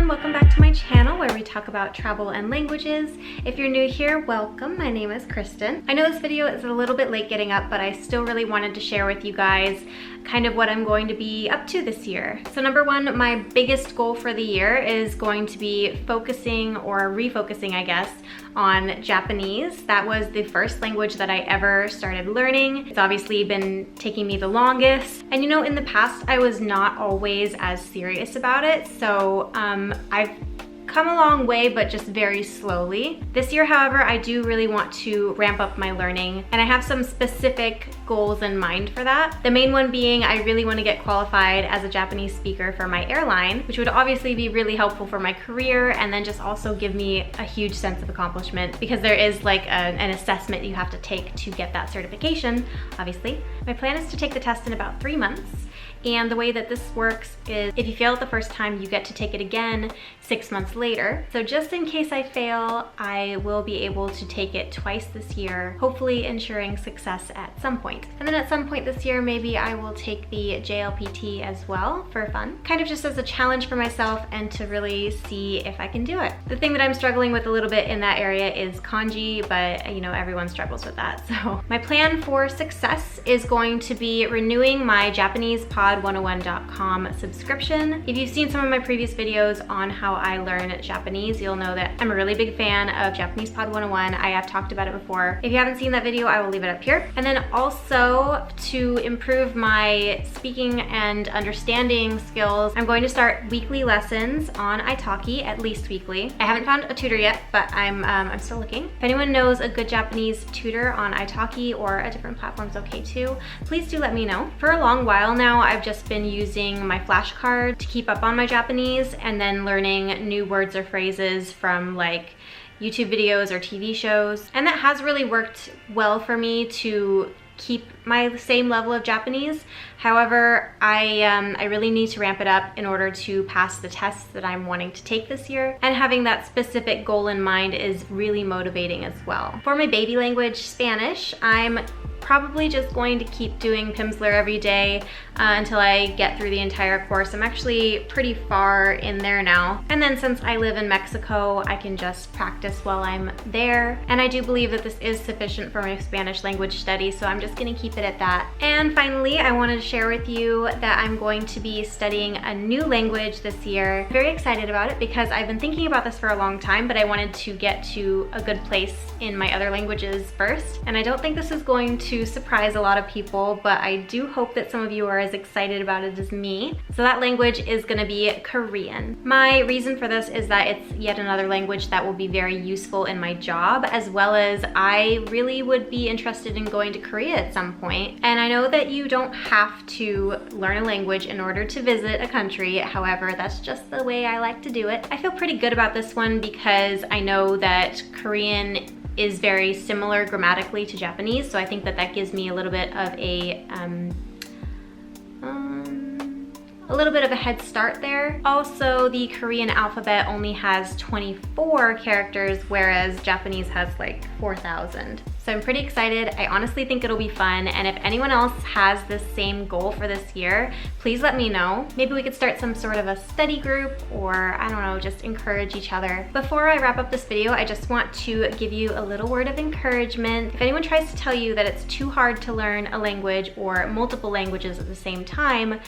welcome back to my channel where we talk about travel and languages. If you're new here, welcome. My name is Kristen. I know this video is a little bit late getting up, but I still really wanted to share with you guys kind of what I'm going to be up to this year. So number one, my biggest goal for the year is going to be focusing or refocusing, I guess, on Japanese. That was the first language that I ever started learning. It's obviously been taking me the longest. And you know, in the past, I was not always as serious about it. So I've come a long way, but just very slowly. This year, however, I do really want to ramp up my learning, and I have some specific goals in mind for that. The main one being I really want to get qualified as a Japanese speaker for my airline, which would obviously be really helpful for my career and then just also give me a huge sense of accomplishment because there is like an assessment you have to take to get that certification, obviously. My plan is to take the test in about 3 months. And the way that this works is if you fail it the first time, you get to take it again 6 months later. So just in case I fail, I will be able to take it twice this year, hopefully ensuring success at some point. And then at some point this year, maybe I will take the JLPT as well for fun, kind of just as a challenge for myself and to really see if I can do it. The thing that I'm struggling with a little bit in that area is Kanji, but you know, everyone struggles with that. So my plan for success is going to be renewing my Japanese pod101.com subscription. If you've seen some of my previous videos on how I learn Japanese, you'll know that I'm a really big fan of Japanese Pod 101. I have talked about it before. If you haven't seen that video, I will leave it up here. And then also to improve my speaking and understanding skills, I'm going to start weekly lessons on italki, at least weekly. I haven't found a tutor yet, but I'm still looking. If anyone knows a good Japanese tutor on italki or a different platform's okay too, please do let me know. For a long while now, I've just been using my flashcard to keep up on my Japanese and then learning new words or phrases from like YouTube videos or TV shows. And that has really worked well for me to keep my same level of Japanese. However, I really need to ramp it up in order to pass the tests that I'm wanting to take this year. And having that specific goal in mind is really motivating as well. For my baby language, Spanish, I'm probably just going to keep doing Pimsleur every day until I get through the entire course. I'm actually pretty far in there now. And then since I live in Mexico, I can just practice while I'm there. And I do believe that this is sufficient for my Spanish language study, so I'm just gonna keep it at that. And finally, I wanted to share with you that I'm going to be studying a new language this year. I'm very excited about it because I've been thinking about this for a long time, but I wanted to get to a good place in my other languages first. And I don't think this is going to surprise a lot of people, but I do hope that some of you are as excited about it as me. So that language is gonna be Korean. My reason for this is that it's yet another language that will be very useful in my job, as well as I really would be interested in going to Korea at some point. And I know that you don't have to learn a language in order to visit a country. However, that's just the way I like to do it. I feel pretty good about this one because I know that Korean is very similar grammatically to Japanese, so I think that that gives me a little bit of a head start there. Also, the Korean alphabet only has 24 characters, whereas Japanese has like 4,000. So I'm pretty excited. I honestly think it'll be fun. And if anyone else has this same goal for this year, please let me know. Maybe we could start some sort of a study group or I don't know, just encourage each other. Before I wrap up this video, I just want to give you a little word of encouragement. If anyone tries to tell you that it's too hard to learn a language or multiple languages at the same time,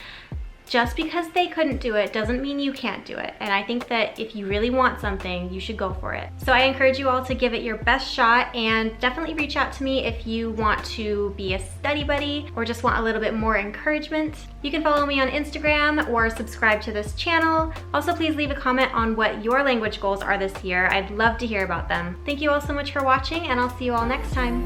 just because they couldn't do it doesn't mean you can't do it. And I think that if you really want something, you should go for it. So I encourage you all to give it your best shot and definitely reach out to me if you want to be a study buddy or just want a little bit more encouragement. You can follow me on Instagram or subscribe to this channel. Also, please leave a comment on what your language goals are this year. I'd love to hear about them. Thank you all so much for watching, and I'll see you all next time.